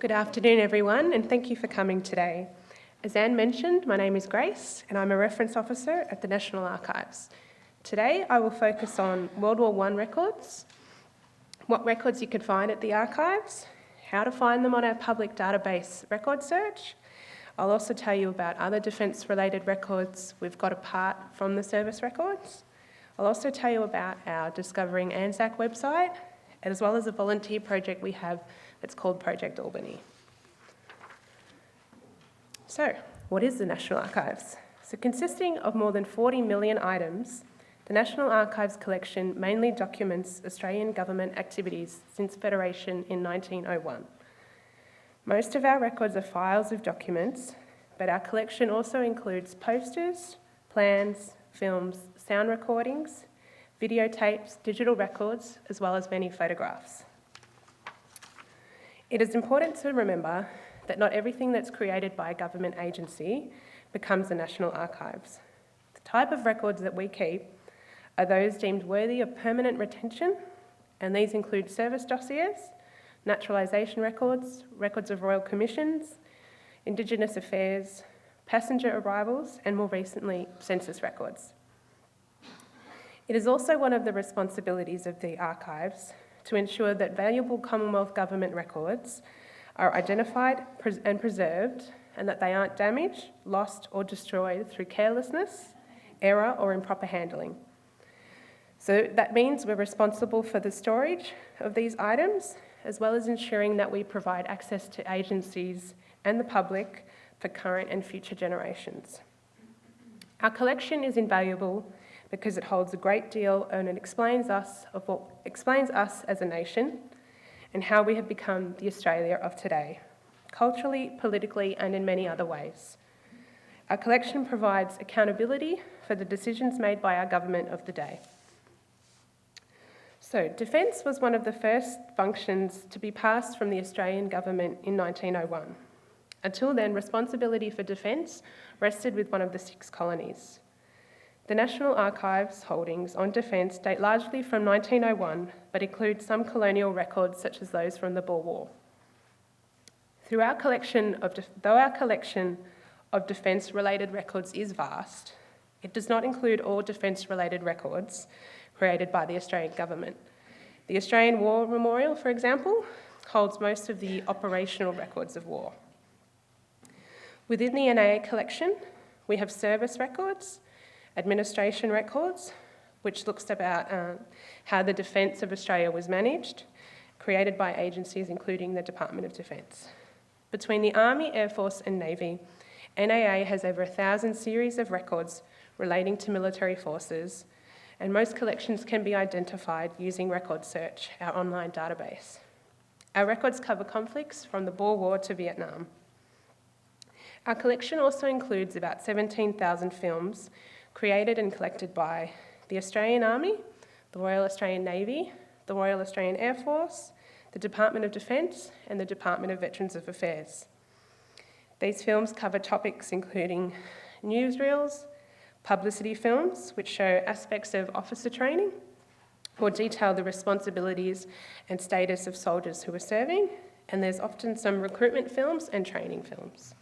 Good afternoon, everyone, and thank you for coming today. As Anne mentioned, my name is Grace, and I'm a reference officer at the National Archives. Today, I will focus on World War I records, what records you can find at the archives, how to find them on our public database record search. I'll also tell you about other defence-related records we've got apart from the service records. I'll also tell you about our Discovering ANZAC website, as well as a volunteer project we have that's called Project Albany. So, what is the National Archives? So, consisting of more than 40 million items, the National Archives collection mainly documents Australian government activities since Federation in 1901. Most of our records are files of documents, but our collection also includes posters, plans, films, sound recordings, videotapes, digital records, as well as many photographs. It is important to remember that not everything that's created by a government agency becomes the National Archives. The type of records that we keep are those deemed worthy of permanent retention, and these include service dossiers, naturalisation records, records of royal commissions, Indigenous affairs, passenger arrivals, and more recently, census records. It is also one of the responsibilities of the archives to ensure that valuable Commonwealth Government records are identified and preserved, and that they aren't damaged, lost, or destroyed through carelessness, error, or improper handling. So that means we're responsible for the storage of these items, as well as ensuring that we provide access to agencies and the public for current and future generations. Our collection is invaluable because it holds a great deal and it explains us as a nation and how we have become the Australia of today, culturally, politically, and in many other ways. Our collection provides accountability for the decisions made by our government of the day. So, defence was one of the first functions to be passed from the Australian government in 1901. Until then, responsibility for defence rested with one of the 6 colonies. The National Archives holdings on defence date largely from 1901, but include some colonial records such as those from the Boer War. Though our collection of defence-related records is vast, it does not include all defence-related records created by the Australian government. The Australian War Memorial, for example, holds most of the operational records of war. Within the NAA collection, we have service records, administration records, which looks about how the defence of Australia was managed, created by agencies including the Department of Defence. Between the Army, Air Force and Navy, NAA has over 1,000 series of records relating to military forces, and most collections can be identified using Record Search, our online database. Our records cover conflicts from the Boer War to Vietnam. Our collection also includes about 17,000 films created and collected by the Australian Army, the Royal Australian Navy, the Royal Australian Air Force, the Department of Defence, and the Department of Veterans Affairs. These films cover topics including newsreels, publicity films, which show aspects of officer training, or detail the responsibilities and status of soldiers who are serving, and there's often some recruitment films and training films.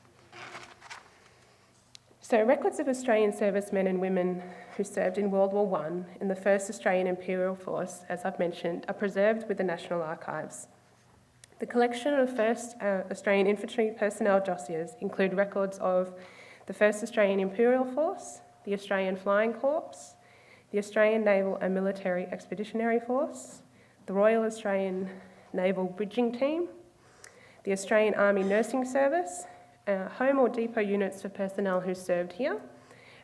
So records of Australian servicemen and women who served in World War I in the 1st Australian Imperial Force, as I've mentioned, are preserved with the National Archives. The collection of 1st Australian Infantry personnel dossiers include records of the 1st Australian Imperial Force, the Australian Flying Corps, the Australian Naval and Military Expeditionary Force, the Royal Australian Naval Bridging Team, the Australian Army Nursing Service, home or depot units for personnel who served here,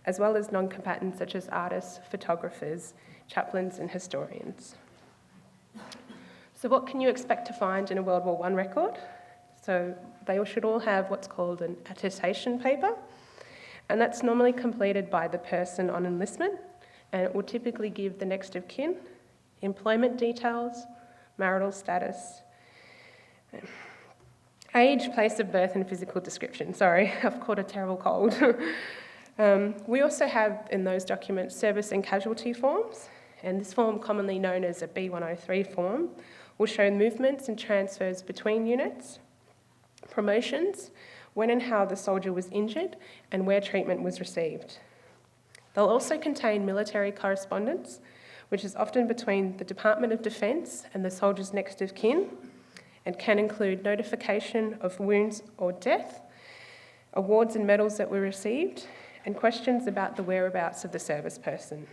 as well as non-combatants such as artists, photographers, chaplains and historians. So what can you expect to find in a World War I record? So they should all have what's called an attestation paper, and that's normally completed by the person on enlistment, and it will typically give the next of kin, employment details, marital status, age, place of birth and physical description. Sorry, I've caught a terrible cold. We also have in those documents service and casualty forms, and this form, commonly known as a B103 form, will show movements and transfers between units. promotions, when and how the soldier was injured, and where treatment was received. They'll also contain military correspondence, which is often between the Department of Defence and the soldier's next of kin, and can include notification of wounds or death, awards and medals that were received, and questions about the whereabouts of the service person.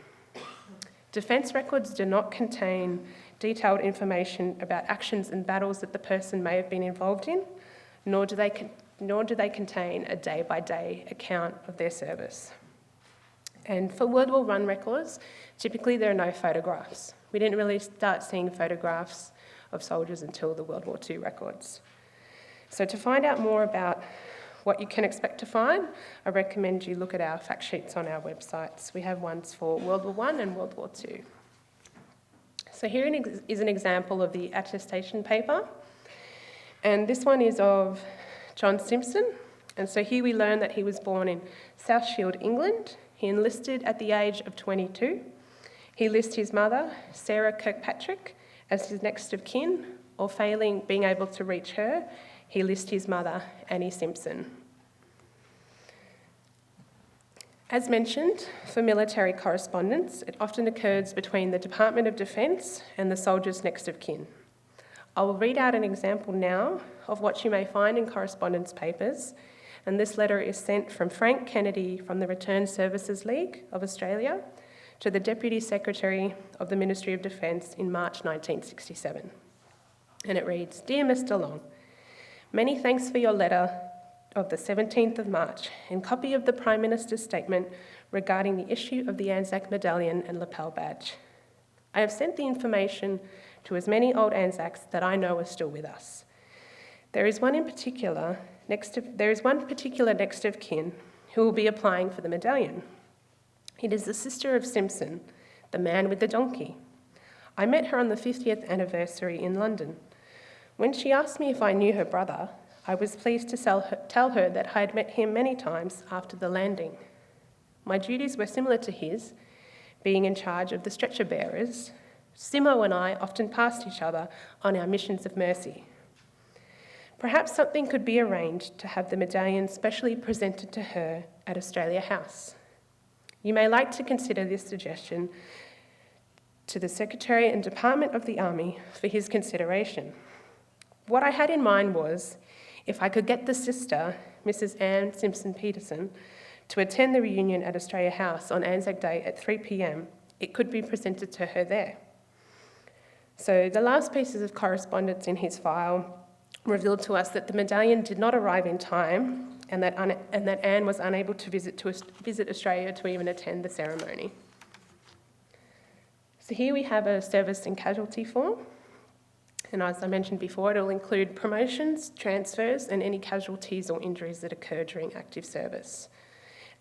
Defence records do not contain detailed information about actions and battles that the person may have been involved in, nor do they contain a day-by-day account of their service. And for World War I records, typically there are no photographs. We didn't really start seeing photographs of soldiers until the World War II records. So to find out more about what you can expect to find, I recommend you look at our fact sheets on our websites. We have ones for World War I and World War II. So here is an example of the attestation paper. And this one is of John Simpson. And so here we learn that he was born in South Shield, England. He enlisted at the age of 22. He lists his mother, Sarah Kirkpatrick, as his next of kin, or failing being able to reach her, he lists his mother, Annie Simpson. As mentioned, for military correspondence, it often occurs between the Department of Defence and the soldier's next of kin. I will read out an example now of what you may find in correspondence papers, and this letter is sent from Frank Kennedy from the Returned Services League of Australia to the Deputy Secretary of the Ministry of Defence in March 1967. And it reads, "Dear Mr. Long, many thanks for your letter of the 17th of March and copy of the Prime Minister's statement regarding the issue of the ANZAC medallion and lapel badge. I have sent the information to as many old ANZACs that I know are still with us. There is one particular next of kin who will be applying for the medallion. It is the sister of Simpson, the man with the donkey. I met her on the 50th anniversary in London. When she asked me if I knew her brother, I was pleased to tell her that I had met him many times after the landing. My duties were similar to his, being in charge of the stretcher bearers. Simo and I often passed each other on our missions of mercy. Perhaps something could be arranged to have the medallion specially presented to her at Australia House. You may like to consider this suggestion to the Secretary and Department of the Army for his consideration. What I had in mind was, if I could get the sister, Mrs. Anne Simpson Peterson, to attend the reunion at Australia House on Anzac Day at 3 p.m, it could be presented to her there." So the last pieces of correspondence in his file revealed to us that the medallion did not arrive in time and that Anne was unable to visit Australia to even attend the ceremony. So here we have a service and casualty form. And as I mentioned before, it will include promotions, transfers, and any casualties or injuries that occur during active service.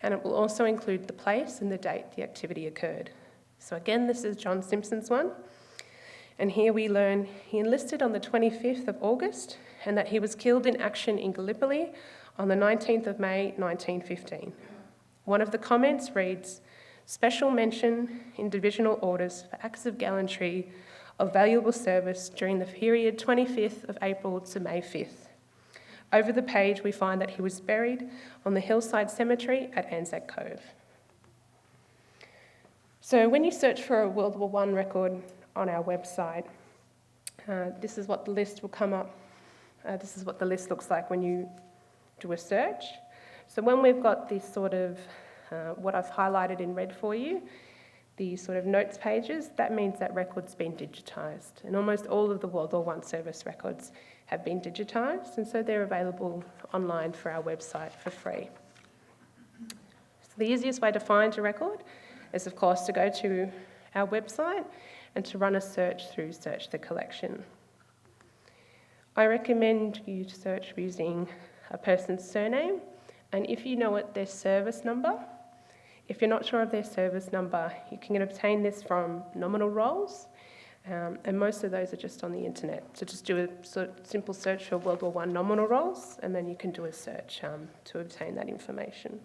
And it will also include the place and the date the activity occurred. So again, this is John Simpson's one. And here we learn he enlisted on the 25th of August and that he was killed in action in Gallipoli on the 19th of May 1915. One of the comments reads, "Special mention in divisional orders for acts of gallantry of valuable service during the period 25th of April to May 5th. Over the page, we find that he was buried on the Hillside Cemetery at Anzac Cove." So when you search for a World War I record on our website, this is what the list will come up. This is what the list looks like when you do a search. So when we've got this sort of, what I've highlighted in red for you, the sort of notes pages, that means that record's been digitised. And almost all of the World War I service records have been digitised, and so they're available online for our website for free. So the easiest way to find a record is, of course, to go to our website and to run a search through Search the Collection. I recommend you to search using a person's surname, and if you know their service number. If you're not sure of their service number, you can obtain this from Nominal rolls, and most of those are just on the internet. So just do a simple search for World War I nominal rolls, and then you can do a search to obtain that information.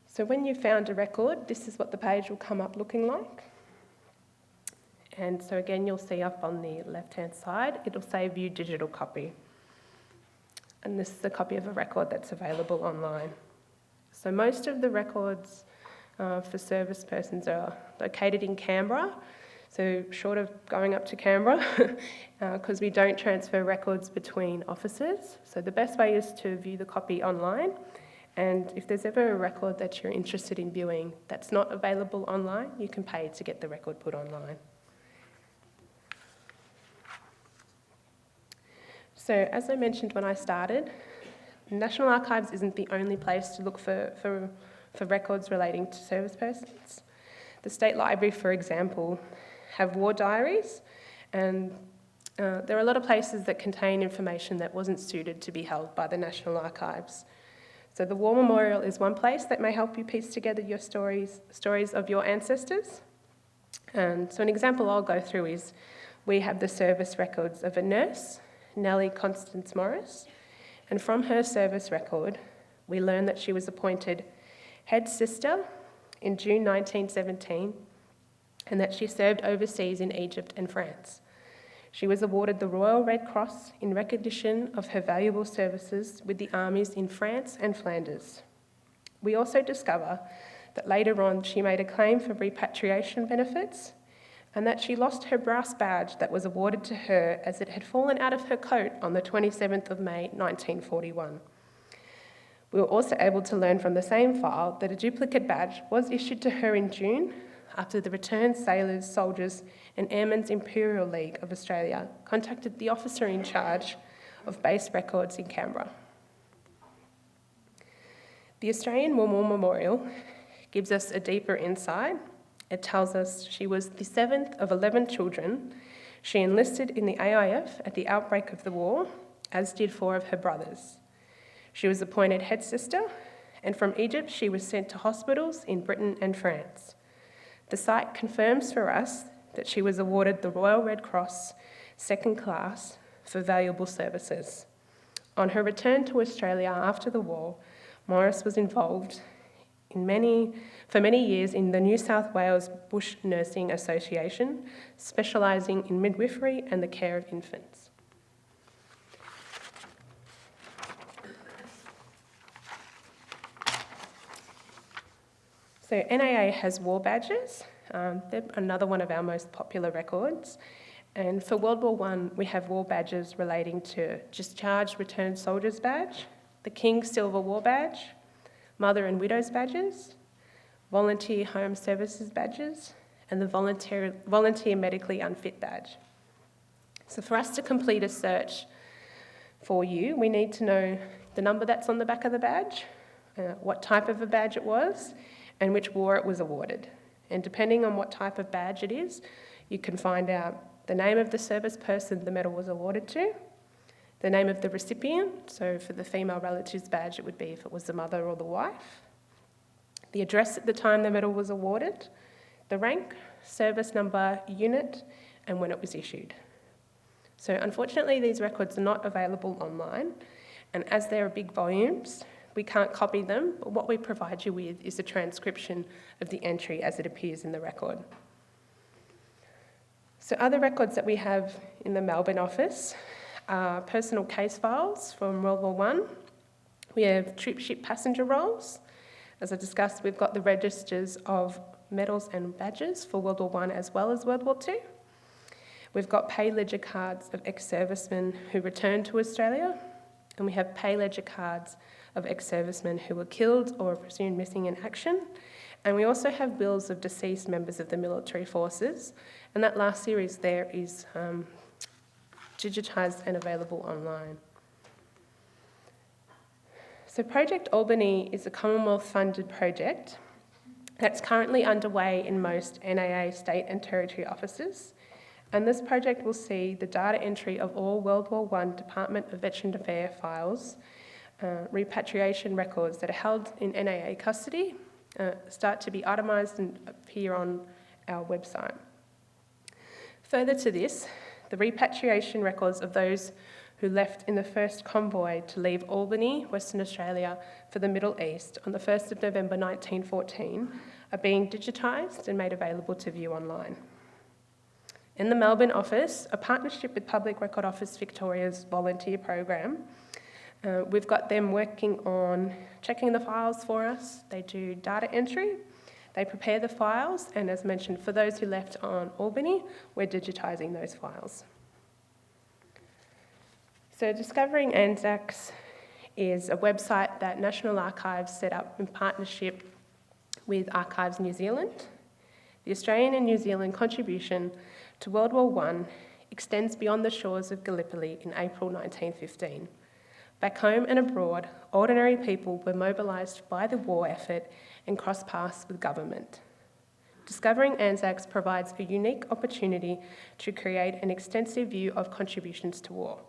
So when you've found a record, this is what the page will come up looking like. And so again, you'll see up on the left-hand side, it'll say View Digital Copy. and this is a copy of a record that's available online. So most of the records for service persons are located in Canberra, so short of going up to Canberra, because we don't transfer records between offices. So the best way is to view the copy online, and if there's ever a record that you're interested in viewing that's not available online, you can pay to get the record put online. So as I mentioned when I started, National Archives isn't the only place to look for records relating to service persons. The State Library, for example, have war diaries, and there are a lot of places that contain information that wasn't suited to be held by the National Archives. So the War Memorial is one place that may help you piece together your stories of your ancestors. And so an example I'll go through is we have the service records of a nurse, Nellie Constance Morris, and from her service record, we learn that she was appointed head sister in June 1917 and that she served overseas in Egypt and France. She was awarded the Royal Red Cross in recognition of her valuable services with the armies in France and Flanders. We also discover that later on she made a claim for repatriation benefits and that she lost her brass badge that was awarded to her as it had fallen out of her coat on the 27th of May 1941. We were also able to learn from the same file that a duplicate badge was issued to her in June after the Returned Sailors, Soldiers and Airmen's Imperial League of Australia contacted the officer in charge of base records in Canberra. The Australian War Memorial gives us a deeper insight. It tells us she was the 7th of 11 children. She enlisted in the AIF at the outbreak of the war, as did 4 of her brothers. She was appointed head sister, and from Egypt she was sent to hospitals in Britain and France. The site confirms for us that she was awarded the Royal Red Cross, 2nd class, for valuable services. On her return to Australia after the war, Morris was involved for many years in the New South Wales Bush Nursing Association, specialising in midwifery and the care of infants. So NAA has war badges. They're another one of our most popular records. And for World War I, we have war badges relating to Discharged Returned Soldiers Badge, the King's Silver War Badge, Mother and Widows Badges, Volunteer Home Services Badges, and the Volunteer Medically Unfit Badge. So for us to complete a search for you, we need to know the number that's on the back of the badge, what type of a badge it was, and which war it was awarded. And depending on what type of badge it is, you can find out the name of the service person the medal was awarded to, the name of the recipient, so for the female relatives badge it would be if it was the mother or the wife, the address at the time the medal was awarded, the rank, service number, unit, and when it was issued. So unfortunately these records are not available online, and as they are big volumes, we can't copy them, but what we provide you with is a transcription of the entry as it appears in the record. So other records that we have in the Melbourne office are personal case files from World War I. We have troop ship passenger rolls. As I discussed, we've got the registers of medals and badges for World War I as well as World War II. We've got pay ledger cards of ex-servicemen who returned to Australia, and we have pay ledger cards of ex-servicemen who were killed or presumed missing in action. And we also have bills of deceased members of the military forces, and that last series there is digitised and available online. So Project Albany is a Commonwealth-funded project that's currently underway in most NAA state and territory offices, and this project will see the data entry of all World War I Department of Veteran Affairs files, repatriation records that are held in NAA custody, start to be itemised and appear on our website. Further to this, the repatriation records of those who left in the first convoy to leave Albany, Western Australia, for the Middle East on the 1st of November 1914 are being digitised and made available to view online. In the Melbourne office, a partnership with Public Record Office Victoria's volunteer program, We've got them working on checking the files for us. They do data entry, they prepare the files, and as mentioned, for those who left on Albany, we're digitising those files. So Discovering ANZACs is a website that National Archives set up in partnership with Archives New Zealand. The Australian and New Zealand contribution to World War I extends beyond the shores of Gallipoli in April 1915. Back home and abroad, ordinary people were mobilised by the war effort and crossed paths with government. Discovering ANZACs provides a unique opportunity to create an extensive view of contributions to war.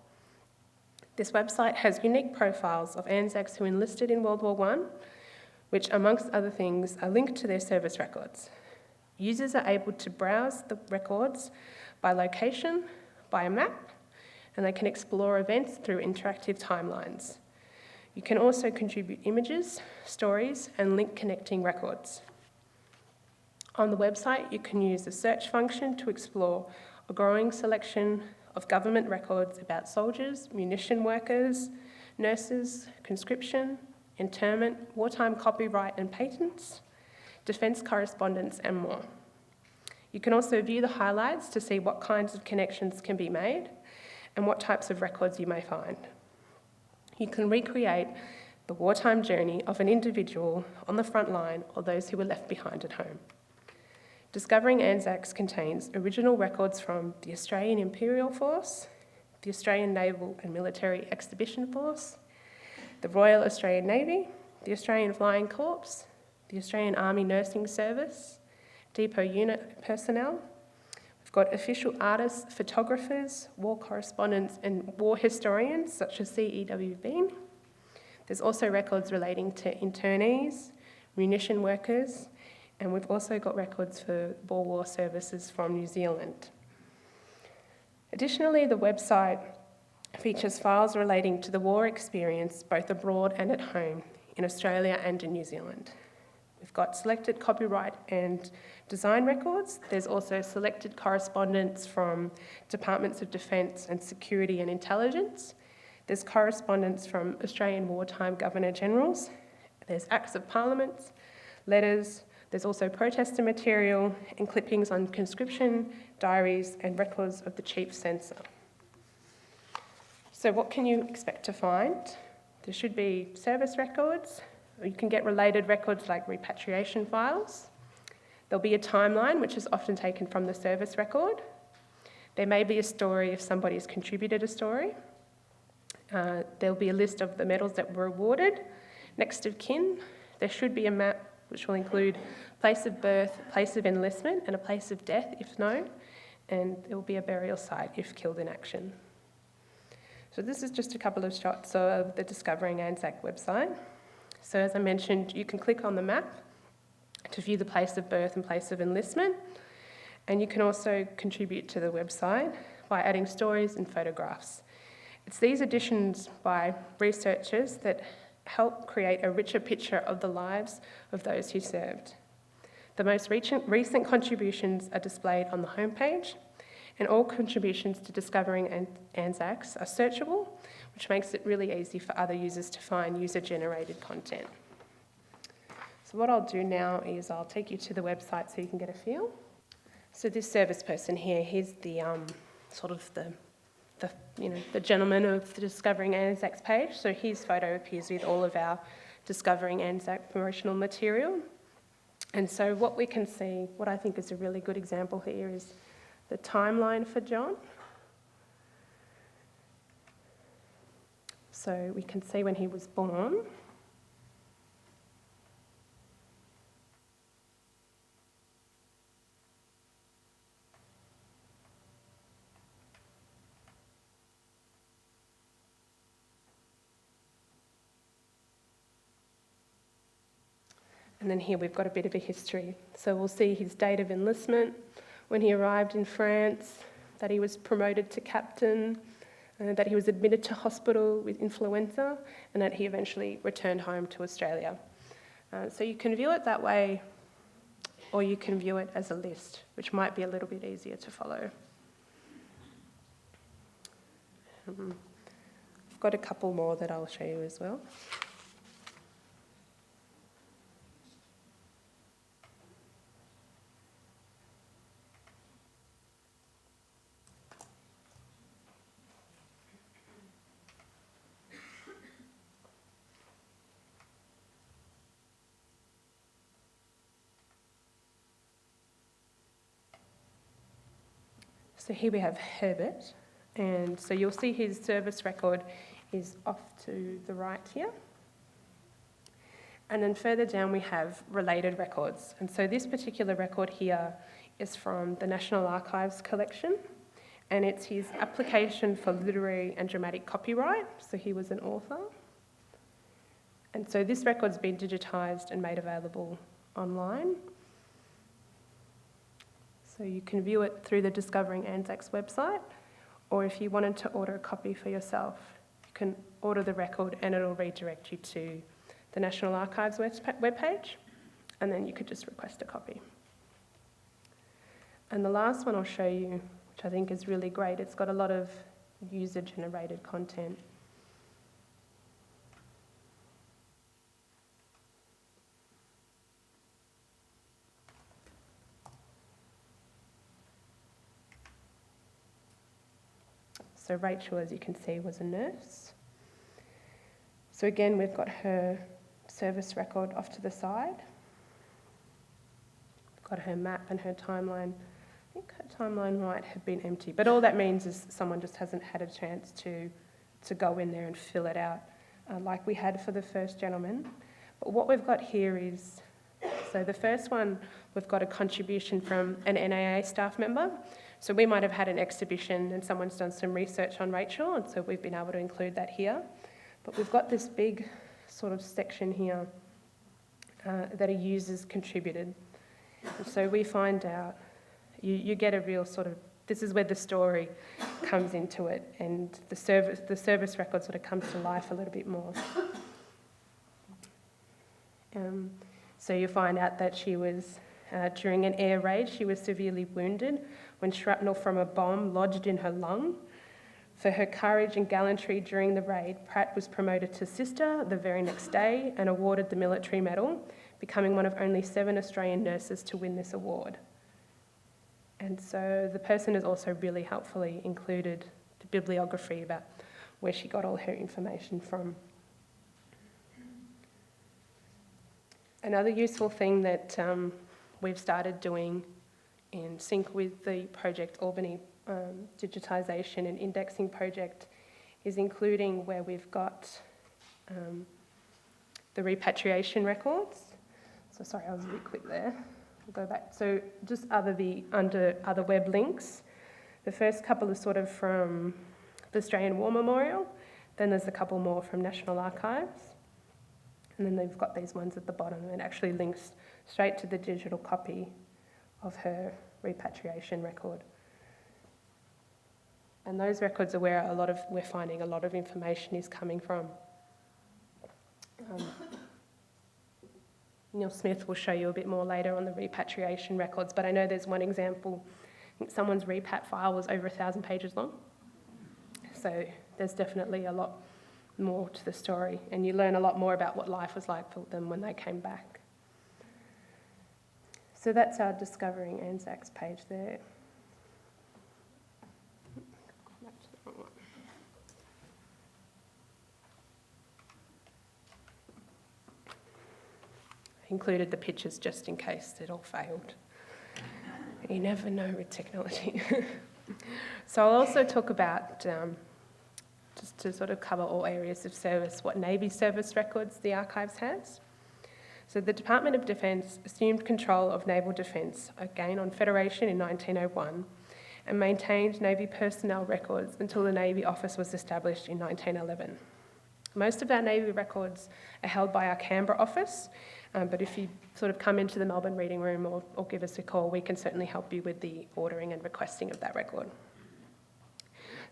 This website has unique profiles of ANZACs who enlisted in World War I, which, amongst other things, are linked to their service records. Users are able to browse the records by location, by a map, and they can explore events through interactive timelines. You can also contribute images, stories, and link connecting records. On the website, you can use the search function to explore a growing selection of government records about soldiers, munition workers, nurses, conscription, internment, wartime copyright and patents, defence correspondence, and more. You can also view the highlights to see what kinds of connections can be made and what types of records you may find. You can recreate the wartime journey of an individual on the front line or those who were left behind at home. Discovering ANZACs contains original records from the Australian Imperial Force, the Australian Naval and Military Exhibition Force, the Royal Australian Navy, the Australian Flying Corps, the Australian Army Nursing Service, depot unit personnel. We've got official artists, photographers, war correspondents, and war historians such as C.E.W. Bean. There's also records relating to internees, munition workers, and we've also got records for Boer War services from New Zealand. Additionally, the website features files relating to the war experience both abroad and at home in Australia and in New Zealand. We've got selected copyright and design records. There's also selected correspondence from Departments of Defence and Security and Intelligence. There's correspondence from Australian wartime Governor-Generals. There's Acts of Parliament, letters. There's also protester material and clippings on conscription, diaries, and records of the Chief Censor. So what can you expect to find? There should be service records. You can get related records like repatriation files. There'll be a timeline, which is often taken from the service record. There may be a story if somebody's contributed a story. There'll be a list of the medals that were awarded. Next of kin, there should be a map which will include place of birth, place of enlistment, and a place of death if known, and there will be a burial site if killed in action. So this is just a couple of shots of the Discovering ANZAC website. So as I mentioned, you can click on the map to view the place of birth and place of enlistment, and you can also contribute to the website by adding stories and photographs. It's these additions by researchers that help create a richer picture of the lives of those who served. The most recent contributions are displayed on the homepage, and all contributions to Discovering ANZACs are searchable, which makes it really easy for other users to find user-generated content. So what I'll do now is I'll take you to the website so you can get a feel. So this service person here, he's the the gentleman of the Discovering ANZACs page. So his photo appears with all of our Discovering ANZAC promotional material. And so what we can see, what I think is a really good example here is the timeline for John. So we can see when he was born. And then here we've got a bit of a history. So we'll see his date of enlistment, when he arrived in France, that he was promoted to captain, that he was admitted to hospital with influenza, and that he eventually returned home to Australia. So you can view it that way, or you can view it as a list, which might be a little bit easier to follow. I've got a couple more that I'll show you as well. So here we have Herbert, and so you'll see his service record is off to the right here. And then further down we have related records. And so this particular record here is from the National Archives collection, and it's his application for literary and dramatic copyright. So he was an author. And so this record's been digitised and made available online. So you can view it through the Discovering ANZACs website, or if you wanted to order a copy for yourself, you can order the record and it'll redirect you to the National Archives webpage, and then you could just request a copy. And the last one I'll show you, which I think is really great, it's got a lot of user-generated content. So Rachel, as you can see, was a nurse. So again, we've got her service record off to the side. We've got her map and her timeline. I think her timeline might have been empty, but all that means is someone just hasn't had a chance to go in there and fill it out like we had for the first gentleman. But what we've got here is, so the first one, we've got a contribution from an NAA staff member. So we might have had an exhibition and someone's done some research on Rachel, and so we've been able to include that here. But we've got this big sort of section here that a user's contributed. And so we find out, you get a real sort of, this is where the story comes into it, and the service record sort of comes to life a little bit more. So you find out that she was, during an air raid, she was severely wounded when shrapnel from a bomb lodged in her lung. For her courage and gallantry during the raid, Pratt was promoted to sister the very next day and awarded the military medal, becoming one of only 7 Australian nurses to win this award. And so the person has also really helpfully included the bibliography about where she got all her information from. Another useful thing that we've started doing in sync with the Project Albany digitisation and indexing project is including where we've got the repatriation records. So sorry, I was a bit quick there. I'll go back. So just under other web links, the first couple are sort of from the Australian War Memorial, then there's a couple more from National Archives, and then they've got these ones at the bottom, and it actually links straight to the digital copy of her repatriation record. And those records are where we're finding a lot of information is coming from. Neil Smith will show you a bit more later on the repatriation records, but I know there's one example. I think someone's repat file was over 1,000 pages long. So there's definitely a lot more to the story, and you learn a lot more about what life was like for them when they came back. So that's our Discovering ANZACs page there. I included the pictures just in case it all failed. You never know with technology. So I'll also talk about, just to sort of cover all areas of service, what Navy service records the Archives has. So the Department of Defence assumed control of naval defence, again on Federation in 1901, and maintained Navy personnel records until the Navy Office was established in 1911. Most of our Navy records are held by our Canberra office, but if you sort of come into the Melbourne reading room or give us a call, we can certainly help you with the ordering and requesting of that record.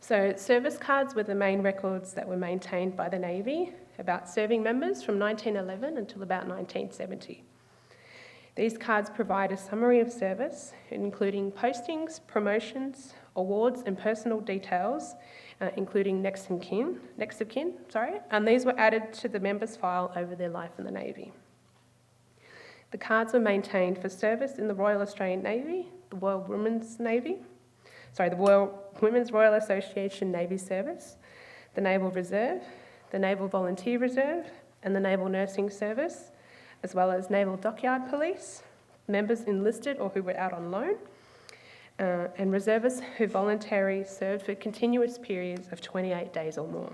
So service cards were the main records that were maintained by the Navy about serving members from 1911 until about 1970. These cards provide a summary of service, including postings, promotions, awards and personal details, including next of kin, and these were added to the member's file over their life in the Navy. The cards were maintained for service in the Royal Australian Navy, the Royal Women's Royal Association Navy Service, the Naval Reserve, the Naval Volunteer Reserve, and the Naval Nursing Service, as well as Naval Dockyard Police, members enlisted or who were out on loan, and reservists who voluntarily served for continuous periods of 28 days or more.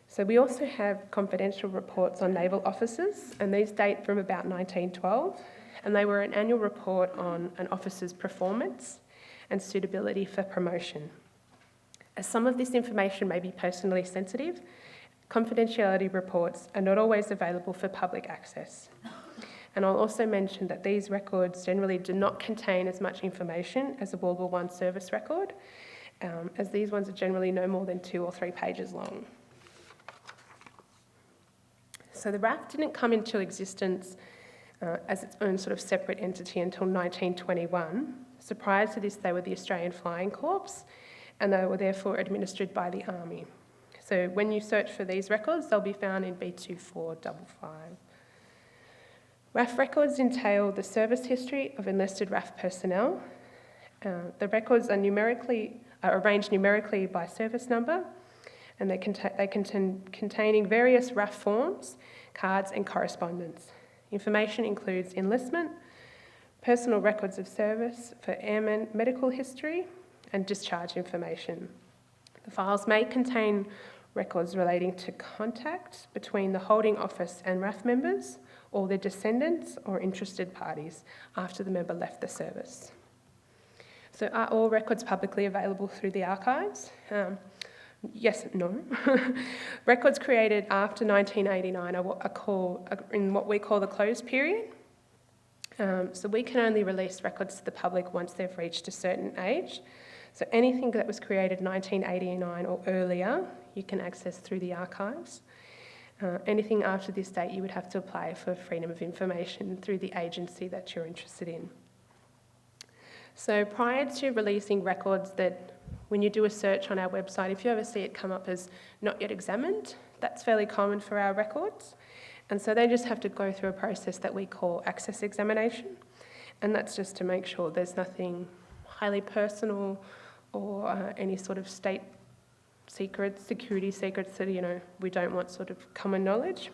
So we also have confidential reports on naval officers, and these date from about 1912, and they were an annual report on an officer's performance and suitability for promotion. As some of this information may be personally sensitive, confidentiality reports are not always available for public access. And I'll also mention that these records generally do not contain as much information as a World War I service record, as these ones are generally no more than 2 or 3 pages long. So the RAF didn't come into existence as its own sort of separate entity until 1921. So prior to this, they were the Australian Flying Corps, and they were therefore administered by the Army. So when you search for these records, they'll be found in B2455. RAF records entail the service history of enlisted RAF personnel. The records are arranged numerically by service number, and they containing various RAF forms, cards and correspondence. Information includes enlistment, personal records of service for airmen, medical history, and discharge information. The files may contain records relating to contact between the holding office and RAF members, or their descendants or interested parties after the member left the service. So are all records publicly available through the archives? Yes, no. Records created after 1989 are in what we call the closed period. So we can only release records to the public once they've reached a certain age. So anything that was created 1989 or earlier, you can access through the archives. Anything after this date, you would have to apply for freedom of information through the agency that you're interested in. So prior to releasing records that, when you do a search on our website, if you ever see it come up as not yet examined, that's fairly common for our records. And so they just have to go through a process that we call access examination. And that's just to make sure there's nothing highly personal or any sort of state secrets, security secrets that, we don't want sort of common knowledge.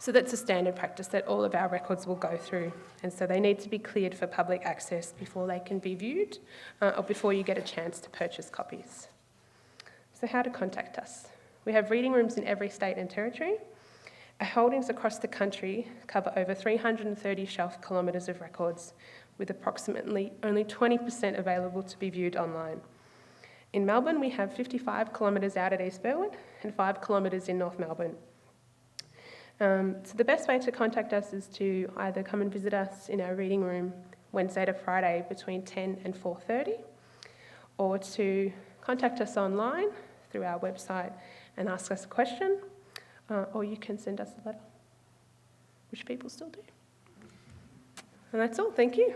So that's a standard practice that all of our records will go through. And so they need to be cleared for public access before they can be viewed or before you get a chance to purchase copies. So how to contact us? We have reading rooms in every state and territory. Our holdings across the country cover over 330 shelf kilometres of records, with approximately only 20% available to be viewed online. In Melbourne, we have 55 kilometres out at East Burwood and 5 kilometres in North Melbourne. So the best way to contact us is to either come and visit us in our reading room Wednesday to Friday between 10 and 4:30, or to contact us online through our website and ask us a question, or you can send us a letter, which people still do. And that's all. Thank you.